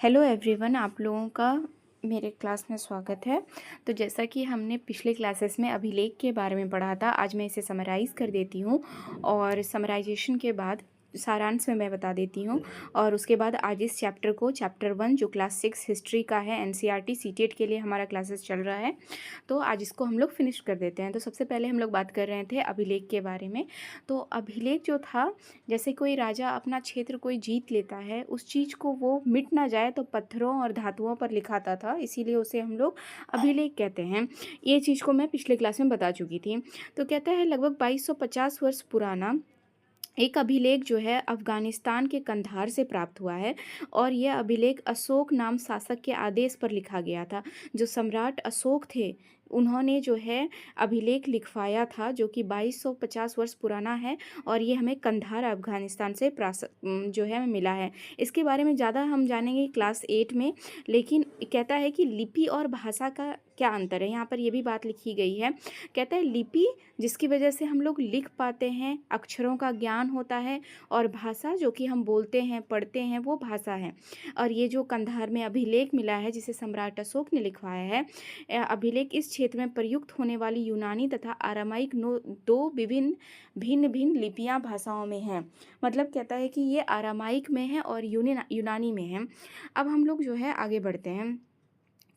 Hello everyone, आप लोगों का मेरे क्लास में स्वागत है। तो जैसा कि हमने पिछले क्लासेस में अभिलेख के बारे में पढ़ा था, आज मैं इसे समराइज़ कर देती हूँ और समराइजेशन के बाद सारांश में मैं बता देती हूँ। और उसके बाद आज इस चैप्टर को चैप्टर 1 जो क्लास 6 हिस्ट्री का है, एनसीईआरटी सीटेट के लिए हमारा क्लासेस चल रहा है, तो आज इसको हम लोग फिनिश कर देते हैं। तो सबसे पहले हम लोग बात कर रहे थे अभिलेख के बारे में। तो अभिलेख जो था, जैसे कोई राजा अपना क्षेत्र कोई जीत लेता है, उस चीज़ को वो मिट ना जाए तो पत्थरों और धातुओं पर लिखाता था, इसीलिए उसे हम लोग अभिलेख कहते हैं। ये चीज़ को मैं पिछले क्लास में बता चुकी थी। तो कहता है लगभग 2250 वर्ष पुराना एक अभिलेख जो है अफ़गानिस्तान के कंधार से प्राप्त हुआ है। और यह अभिलेख अशोक नाम शासक के आदेश पर लिखा गया था। जो सम्राट अशोक थे, उन्होंने जो है अभिलेख लिखवाया था, जो कि 2250 वर्ष पुराना है। और ये हमें कंधार अफ़गानिस्तान से जो है मिला है। इसके बारे में ज़्यादा हम जानेंगे क्लास 8 में। लेकिन कहता है कि लिपि और भाषा का क्या अंतर है, यहाँ पर ये भी बात लिखी गई है। कहता है लिपि जिसकी वजह से हम लोग लिख पाते हैं, अक्षरों का ज्ञान होता है, और भाषा जो कि हम बोलते हैं पढ़ते हैं, वो भाषा है। और ये जो कंधार में अभिलेख मिला है जिसे सम्राट अशोक ने लिखवाया है, अभिलेख इस क्षेत्र में प्रयुक्त होने वाली यूनानी तथा आरामाइक दो विभिन्न भिन्न भिन्न लिपियां भाषाओं में हैं। मतलब कहता है कि ये आरामाइक में है और यूनानी में है। अब हम लोग जो है आगे बढ़ते हैं।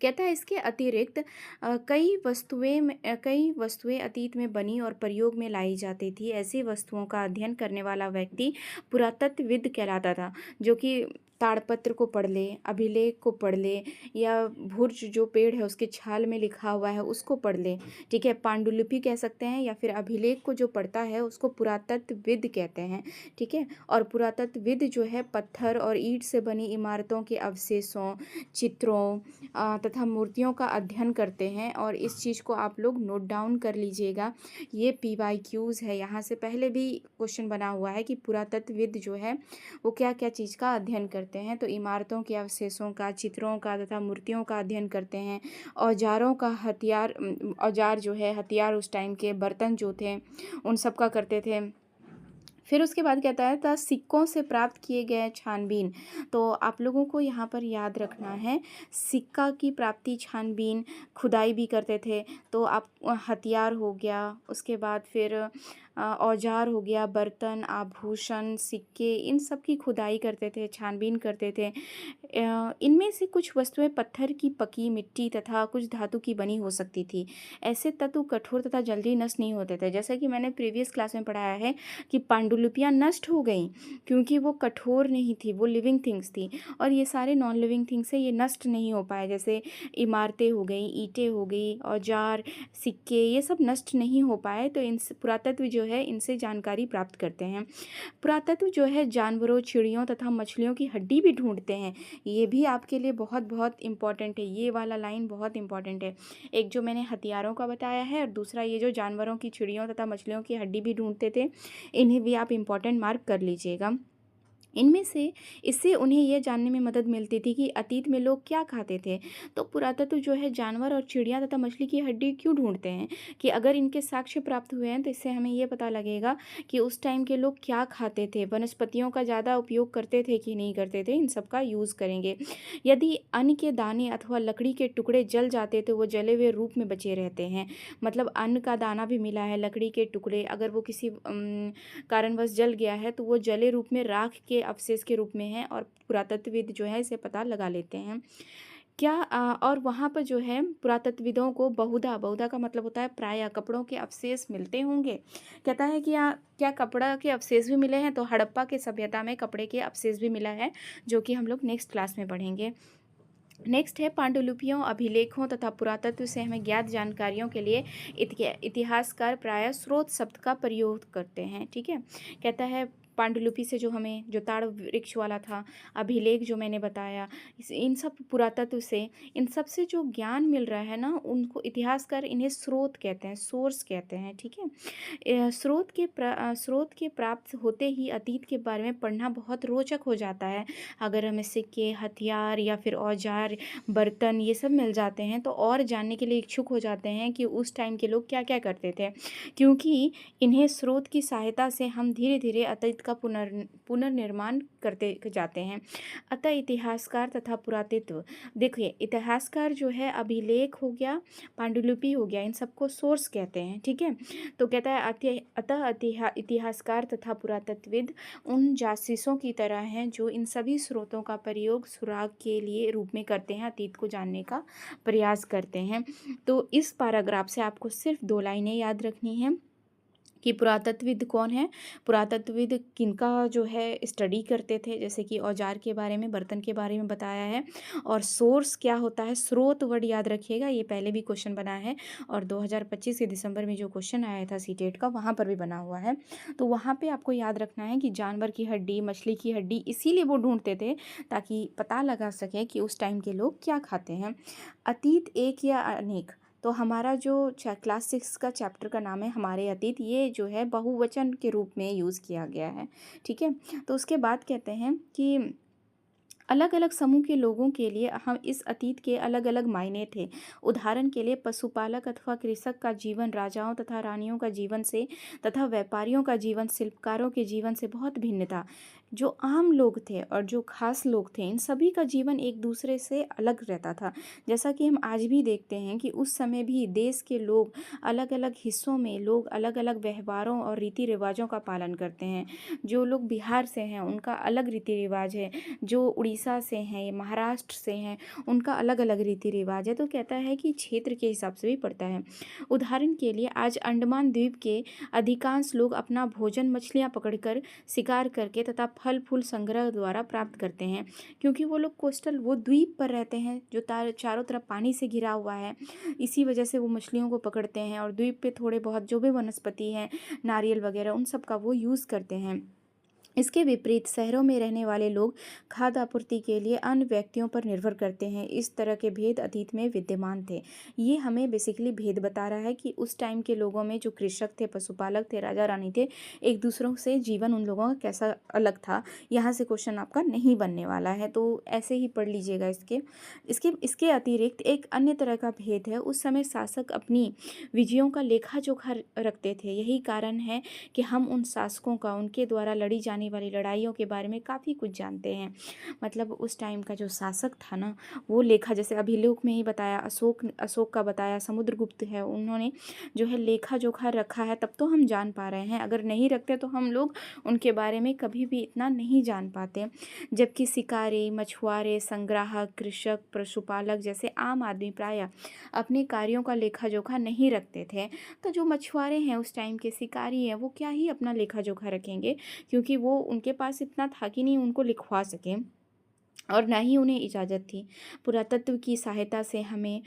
कहता है इसके अतिरिक्त कई वस्तुएं अतीत में बनी और प्रयोग में लाई जाती थी। ऐसी वस्तुओं का अध्ययन करने वाला व्यक्ति पुरातत्वविद कहलाता था, जो कि ताड़पत्र को पढ़ ले, अभिलेख को पढ़ ले, या भुर्ज जो पेड़ है उसके छाल में लिखा हुआ है उसको पढ़ ले। ठीक है, पांडुलिपि कह सकते हैं, या फिर अभिलेख को जो पढ़ता है उसको पुरातत्वविद कहते हैं। ठीक है, और पुरातत्वविद जो है पत्थर और ईंट से बनी इमारतों के अवशेषों, चित्रों तथा मूर्तियों का अध्ययन करते हैं। और इस चीज़ को आप लोग नोट डाउन कर लीजिएगा। ये PYQs है, यहाँ से पहले भी क्वेश्चन बना हुआ है कि पुरातत्वविद जो है वो क्या क्या चीज़ का अध्ययन करते हैं। तो इमारतों के अवशेषों का, चित्रों का तथा मूर्तियों का अध्ययन करते हैं। औजारों का औजार जो है, हथियार उस टाइम के, बर्तन जो थे उन सब का करते थे। फिर उसके बाद कहता है था सिक्कों से प्राप्त किए गए छानबीन। तो आप लोगों को यहाँ पर याद रखना है, सिक्का की प्राप्ति छानबीन, खुदाई भी करते थे। तो आप हथियार हो गया, उसके बाद फिर औजार हो गया, बर्तन, आभूषण, सिक्के, इन सब की खुदाई करते थे, छानबीन करते थे। इनमें से कुछ वस्तुएं पत्थर की पकी, मिट्टी तथा कुछ धातु की बनी हो सकती थी। ऐसे तत्व कठोर तथा जल्दी नष्ट नहीं होते थे। जैसा कि मैंने प्रीवियस क्लास में पढ़ाया है कि पांडुलिपियाँ नष्ट हो गई क्योंकि वो कठोर नहीं थी, वो लिविंग थिंग्स थी। और ये सारे नॉन लिविंग थिंग्स से ये नष्ट नहीं हो पाए, जैसे इमारतें हो गई, ईंटें हो गई, औजार, सिक्के, ये सब नष्ट नहीं हो पाए। तो इन पुरातत्व जो है इनसे जानकारी प्राप्त करते हैं। पुरातत्व जो है जानवरों, चिड़ियों तथा मछलियों की हड्डी भी ढूंढते हैं। ये भी आपके लिए बहुत बहुत इंपॉर्टेंट है, ये वाला लाइन बहुत इंपॉर्टेंट है। एक जो मैंने हथियारों का बताया है, और दूसरा ये जो जानवरों की, चिड़ियों तथा मछलियों की हड्डी भी ढूंढते थे, इन्हें भी आप इम्पॉर्टेंट मार्क कर लीजिएगा। इनमें से इससे उन्हें यह जानने में मदद मिलती थी कि अतीत में लोग क्या खाते थे। तो पुरातत्व जो है जानवर और चिड़िया तथा मछली की हड्डी क्यों ढूंढते हैं, कि अगर इनके साक्ष्य प्राप्त हुए हैं तो इससे हमें ये पता लगेगा कि उस टाइम के लोग क्या खाते थे, वनस्पतियों का ज़्यादा उपयोग करते थे कि नहीं करते थे, इन सब का यूज़ करेंगे। यदि अन्न के दाने अथवा लकड़ी के टुकड़े जल जाते तो वो जले हुए रूप में बचे रहते हैं। मतलब अन्न का दाना भी मिला है, लकड़ी के टुकड़े, अगर वो किसी कारणवश जल गया है तो वो जले रूप में राख के अवशेष के रूप में है, और पुरातत्वविद जो है इसे पता लगा लेते हैं। क्या और वहाँ पर जो है पुरातत्वविदों को बहुधा, बहुधा का मतलब होता है प्रायः, कपड़ों के अवशेष मिलते होंगे। कहता है कि क्या कपड़ा के अवशेष भी मिले हैं, तो हड़प्पा के सभ्यता में कपड़े के अवशेष भी मिला है, जो कि हम लोग नेक्स्ट क्लास में पढ़ेंगे। नेक्स्ट है पांडुलिपियों, अभिलेखों तथा पुरातत्व से हमें ज्ञात जानकारियों के लिए इतिहासकार प्रायः स्रोत शब्द का प्रयोग करते हैं। ठीक है, कहता है पांडुलिपि से जो हमें, जो ताड़ वृक्ष वाला था, अभिलेख जो मैंने बताया, इन सब पुरातत्व से, इन सब से जो ज्ञान मिल रहा है ना, उनको इतिहासकार इन्हें स्रोत कहते हैं, सोर्स कहते हैं। ठीक है, स्रोत के प्राप्त होते ही अतीत के बारे में पढ़ना बहुत रोचक हो जाता है। अगर हमें सिक्के, हथियार या फिर औजार, बर्तन, ये सब मिल जाते हैं तो और जानने के लिए इच्छुक हो जाते हैं कि उस टाइम के लोग क्या क्या करते थे, क्योंकि इन्हें स्रोत की सहायता से हम धीरे धीरे अतीत का पुनर्निर्माण करते जाते हैं। अतः इतिहासकार तथा पुरातत्व, देखिए इतिहासकार जो है अभिलेख हो गया, पांडुलिपि हो गया, इन सबको सोर्स कहते हैं, ठीक है। तो कहता है अतः इतिहासकार तथा पुरातत्वविद उन जासूसों की तरह हैं जो इन सभी स्रोतों का प्रयोग सुराग के लिए रूप में करते हैं, अतीत को जानने का प्रयास करते हैं। तो इस पैराग्राफ से आपको सिर्फ 2 लाइनें याद रखनी है कि पुरातत्वविद कौन है, पुरातत्वविद किनका जो है स्टडी करते थे, जैसे कि औजार के बारे में, बर्तन के बारे में बताया है। और सोर्स क्या होता है, स्रोत वर्ड याद रखिएगा, ये पहले भी क्वेश्चन बना है और 2025 के दिसंबर में जो क्वेश्चन आया था सीटेट का, वहाँ पर भी बना हुआ है। तो वहाँ पे आपको याद रखना है कि जानवर की हड्डी, मछली की हड्डी, इसीलिए वो ढूंढते थे ताकि पता लगा सके कि उस टाइम के लोग क्या खाते हैं। अतीत एक या अनेक, तो हमारा जो क्लास 6 का चैप्टर का नाम है हमारे अतीत, ये जो है बहुवचन के रूप में यूज़ किया गया है, ठीक है। तो उसके बाद कहते हैं कि अलग अलग समूह के लोगों के लिए हम इस अतीत के अलग अलग मायने थे। उदाहरण के लिए पशुपालक अथवा कृषक का जीवन राजाओं तथा रानियों का जीवन से तथा व्यापारियों का जीवन शिल्पकारों के जीवन से बहुत भिन्न था। जो आम लोग थे और जो खास लोग थे, इन सभी का जीवन एक दूसरे से अलग रहता था। जैसा कि हम आज भी देखते हैं कि उस समय भी देश के लोग अलग अलग हिस्सों में लोग अलग अलग व्यवहारों और रीति रिवाजों का पालन करते हैं। जो लोग बिहार से हैं उनका अलग रीति रिवाज है, जो उड़ीसा से हैं, महाराष्ट्र से हैं, उनका अलग अलग रीति रिवाज है। तो कहता है कि क्षेत्र के हिसाब से भी पड़ता है। उदाहरण के लिए आज अंडमान द्वीप के अधिकांश लोग अपना भोजन मछलियाँ पकड़कर, शिकार करके तथा फल फूल संग्रह द्वारा प्राप्त करते हैं, क्योंकि वो लोग कोस्टल, वो द्वीप पर रहते हैं जो चारों तरफ पानी से घिरा हुआ है। इसी वजह से वो मछलियों को पकड़ते हैं और द्वीप पे थोड़े बहुत जो भी वनस्पति हैं, नारियल वगैरह, उन सब का वो यूज़ करते हैं। इसके विपरीत शहरों में रहने वाले लोग खाद्य आपूर्ति के लिए अन्य व्यक्तियों पर निर्भर करते हैं। इस तरह के भेद अतीत में विद्यमान थे। ये हमें बेसिकली भेद बता रहा है कि उस टाइम के लोगों में जो कृषक थे, पशुपालक थे, राजा रानी थे, एक दूसरों से जीवन उन लोगों का कैसा अलग था। यहाँ से क्वेश्चन आपका नहीं बनने वाला है, तो ऐसे ही पढ़ लीजिएगा। इसके इसके इसके अतिरिक्त एक अन्य तरह का भेद है। उस समय शासक अपनी विजयों का लेखा जोखा रखते थे। यही कारण है कि हम उन शासकों का, उनके द्वारा लड़ी जाने वाली लड़ाइयों के बारे में काफ़ी कुछ जानते हैं। मतलब उस टाइम का जो शासक था ना, वो लेखा, जैसे अभिलेख में ही बताया, अशोक का बताया, समुद्रगुप्त है, उन्होंने जो है लेखा जोखा रखा है, तब तो हम जान पा रहे हैं। अगर नहीं रखते तो हम लोग उनके बारे में कभी भी इतना नहीं जान पाते। जबकि शिकारी, मछुआरे, संग्राहक, कृषक, पशुपालक जैसे आम आदमी प्रायः अपने कार्यों का लेखा जोखा नहीं रखते थे। तो जो मछुआरे हैं, उस टाइम के शिकारी हैं, वो क्या ही अपना लेखा जोखा रखेंगे, क्योंकि वो उनके पास इतना था कि नहीं उनको लिखवा सकें, और ना ही उन्हें इजाज़त थी। पुरातत्व की सहायता से हमें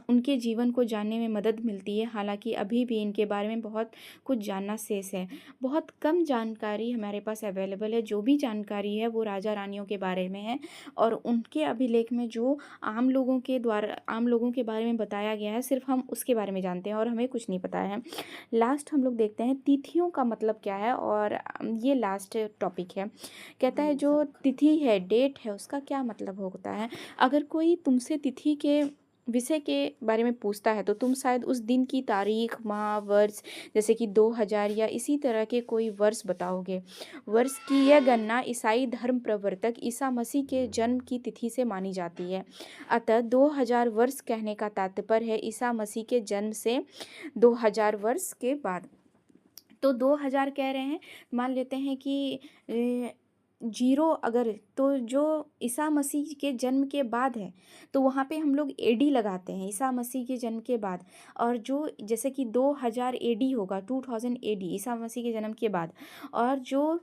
उनके जीवन को जानने में मदद मिलती है। हालांकि अभी भी इनके बारे में बहुत कुछ जानना शेष है। बहुत कम जानकारी हमारे पास अवेलेबल है। जो भी जानकारी है वो राजा रानियों के बारे में है, और उनके अभिलेख में जो आम लोगों के बारे में बताया गया है, सिर्फ हम उसके बारे में जानते हैं और हमें कुछ नहीं पता है। लास्ट हम लोग देखते हैं तिथियों का मतलब क्या है, और ये लास्ट टॉपिक है। कहता है जो तिथि है, डेट है, उसका क्या मतलब होता है। अगर कोई तुमसे तिथि के विषय के बारे में पूछता है तो तुम शायद उस दिन की तारीख, माह, वर्ष, जैसे कि 2000 या इसी तरह के कोई वर्ष बताओगे। वर्ष की यह गणना ईसाई धर्म प्रवर्तक ईसा मसीह के जन्म की तिथि से मानी जाती है। अतः 2000 वर्ष कहने का तात्पर्य है ईसा मसीह के जन्म से 2000 वर्ष के बाद। तो 2000 कह रहे हैं, मान लेते हैं कि 0 अगर, तो जो ईसा मसीह के जन्म के बाद है तो वहाँ पे हम लोग एडी लगाते हैं, ईसा मसीह के जन्म के बाद। और जो जैसे कि 2000 एडी होगा, 2000 एडी ईसा मसीह के जन्म के बाद। और जो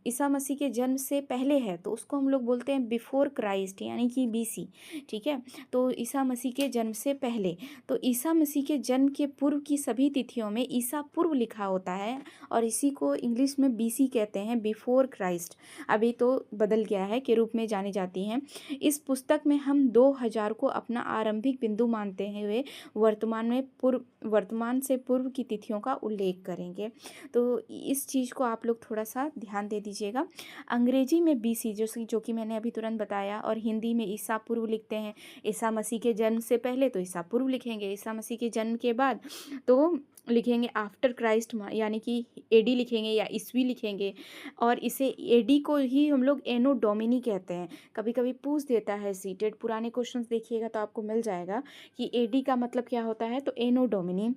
ईसा मसीह के जन्म से पहले है तो उसको हम लोग बोलते हैं बिफोर क्राइस्ट, यानी कि बीसी, ठीक है। तो ईसा मसीह के जन्म से पहले, तो ईसा मसीह के जन्म के पूर्व की सभी तिथियों में ईसा पूर्व लिखा होता है, और इसी को इंग्लिश में बीसी कहते हैं, बिफोर क्राइस्ट। अभी तो बदल गया है के रूप में जानी जाती हैं। इस पुस्तक में हम 2000 को अपना आरंभिक बिंदु मानते हुए वर्तमान से पूर्व की तिथियों का उल्लेख करेंगे। तो इस चीज़ को आप लोग थोड़ा सा ध्यान दे दीजिएगा। अंग्रेजी में बीसी जो कि मैंने अभी तुरंत बताया, और हिंदी में ईसा पूर्व लिखते हैं। ईसा मसीह के जन्म से पहले तो ईसा पूर्व लिखेंगे, ईसा मसीह के जन्म के बाद तो लिखेंगे आफ्टर क्राइस्ट यानी कि एडी लिखेंगे या ईस्वी लिखेंगे, और इसे एडी को ही हम लोग एनो डोमिनी कहते हैं। कभी कभी पूछ देता है सीटेट, पुराने क्वेश्चंस देखिएगा तो आपको मिल जाएगा कि एडी का मतलब क्या होता है, तो एनो डोमिनी।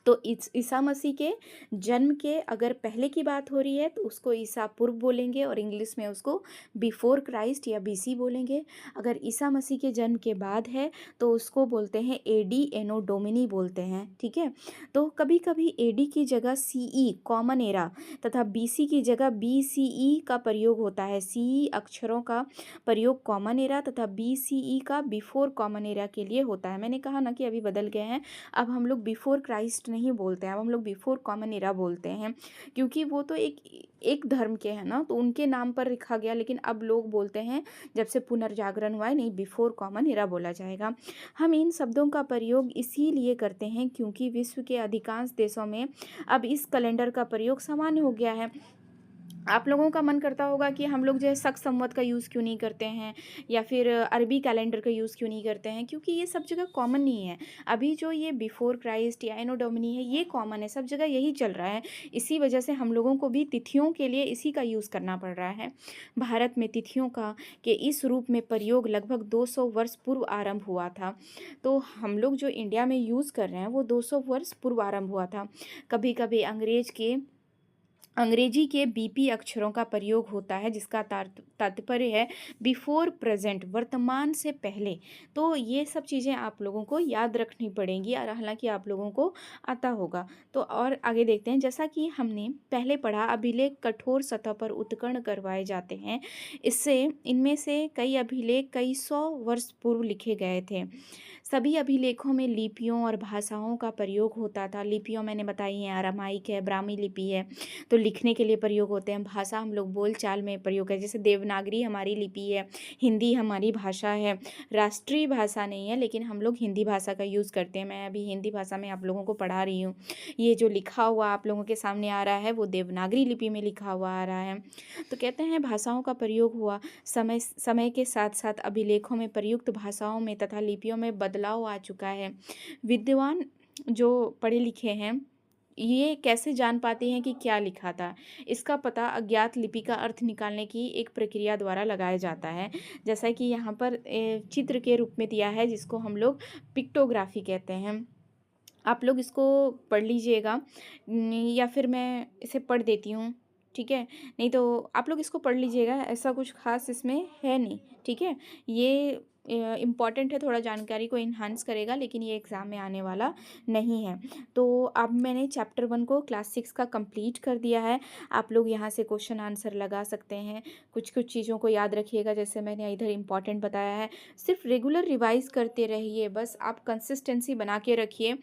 तो ईसा मसीह के जन्म के अगर पहले की बात हो रही है तो उसको ईसा पूर्व बोलेंगे, और इंग्लिश में उसको बिफोर क्राइस्ट या बीसी बोलेंगे। अगर ईसा मसीह के जन्म के बाद है तो उसको बोलते हैं एडी एनो डोमिनी बोलते हैं, ठीक है। तो कभी कभी एडी की जगह सीई कॉमन एरा तथा बीसी की जगह बीसीई का प्रयोग होता है। सीई अक्षरों का प्रयोग कॉमन एरा तथा बीसीई का बिफोर कॉमन एरा के लिए होता है। मैंने कहा ना कि अभी बदल गए हैं, अब हम लोग बिफोर क्राइस्ट नहीं बोलते हैं, अब हम लोग बिफोर कॉमन एरा बोलते हैं, क्योंकि वो तो एक धर्म के हैं ना, तो उनके नाम पर लिखा गया। लेकिन अब लोग बोलते हैं जब से पुनर्जागरण हुआ है, नहीं बिफोर कॉमन एरा बोला जाएगा। हम इन शब्दों का प्रयोग इसीलिए करते हैं क्योंकि विश्व के अधिकांश देशों में अब इस कैलेंडर का प्रयोग सामान्य हो गया है। आप लोगों का मन करता होगा कि हम लोग जो है शक संवत का यूज़ क्यों नहीं करते हैं, या फिर अरबी कैलेंडर का यूज़ क्यों नहीं करते हैं, क्योंकि ये सब जगह कॉमन नहीं है। अभी जो ये बिफोर क्राइस्ट या एनो डोमिनी है, ये कॉमन है, सब जगह यही चल रहा है। इसी वजह से हम लोगों को भी तिथियों के लिए इसी का यूज़ करना पड़ रहा है। भारत में तिथियों का के इस रूप में प्रयोग लगभग 200 वर्ष पूर्व आरंभ हुआ था। तो हम लोग जो इंडिया में यूज़ कर रहे हैं वो 200 वर्ष पूर्व आरंभ हुआ था। कभी कभी अंग्रेजी के बीपी अक्षरों का प्रयोग होता है, जिसका तात्पर्य है बिफोर प्रेजेंट, वर्तमान से पहले। तो ये सब चीज़ें आप लोगों को याद रखनी पड़ेंगी, और हालांकि आप लोगों को आता होगा। तो और आगे देखते हैं, जैसा कि हमने पहले पढ़ा, अभिलेख कठोर सतह पर उत्कीर्ण करवाए जाते हैं। इनमें से कई अभिलेख कई सौ वर्ष पूर्व लिखे गए थे। सभी अभिलेखों में लिपियों और भाषाओं का प्रयोग होता था। लिपियों मैंने बताई हैं, अरामाइक है, ब्राह्मी लिपि है, तो लिखने के लिए प्रयोग होते हैं। भाषा हम लोग बोल चाल में प्रयोग है, जैसे देवनागरी हमारी लिपि है, हिंदी हमारी भाषा है। राष्ट्रीय भाषा नहीं है, लेकिन हम लोग हिंदी भाषा का यूज़ करते हैं। मैं अभी हिंदी भाषा में आप लोगों को पढ़ा रही हूँ। ये जो लिखा हुआ आप लोगों के सामने आ रहा है वो देवनागरी लिपि में लिखा हुआ आ रहा है। तो कहते हैं भाषाओं का प्रयोग हुआ। समय समय के साथ साथ अभिलेखों में प्रयुक्त भाषाओं में तथा लिपियों में बदलाव आ चुका है। विद्वान जो पढ़े लिखे हैं ये कैसे जान पाते हैं कि क्या लिखा था? इसका पता अज्ञात लिपि का अर्थ निकालने की एक प्रक्रिया द्वारा लगाया जाता है। जैसा कि यहाँ पर चित्र के रूप में दिया है, जिसको हम लोग पिक्टोग्राफी कहते हैं। आप लोग इसको पढ़ लीजिएगा, या फिर मैं इसे पढ़ देती हूँ, ठीक है। नहीं तो आप लोग इसको पढ़ लीजिएगा, ऐसा कुछ खास इसमें है नहीं, ठीक है। ये इम्पॉर्टेंट है, थोड़ा जानकारी को इन्हांस करेगा, लेकिन ये एग्ज़ाम में आने वाला नहीं है। तो अब मैंने चैप्टर 1 को क्लास 6 का कंप्लीट कर दिया है। आप लोग यहाँ से क्वेश्चन आंसर लगा सकते हैं। कुछ कुछ चीज़ों को याद रखिएगा, जैसे मैंने इधर इम्पॉर्टेंट बताया है। सिर्फ रेगुलर रिवाइज करते रहिए, बस आप कंसिस्टेंसी बना के रखिए।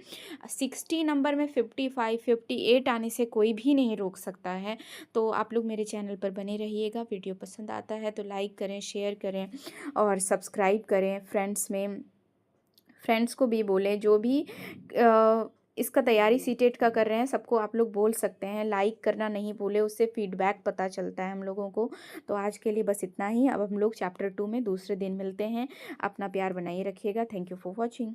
60 नंबर में 55 58 आने से कोई भी नहीं रोक सकता है। तो आप लोग मेरे चैनल पर बने रहिएगा। वीडियो पसंद आता है तो लाइक करें, शेयर करें और सब्सक्राइब करें। फ्रेंड्स को भी बोलें, जो भी इसका तैयारी सीटेट का कर रहे हैं, सबको आप लोग बोल सकते हैं। लाइक करना नहीं भूले, उससे फीडबैक पता चलता है हम लोगों को। तो आज के लिए बस इतना ही। अब हम लोग चैप्टर 2 में दूसरे दिन मिलते हैं। अपना प्यार बनाए रखिएगा। Thank you for watching.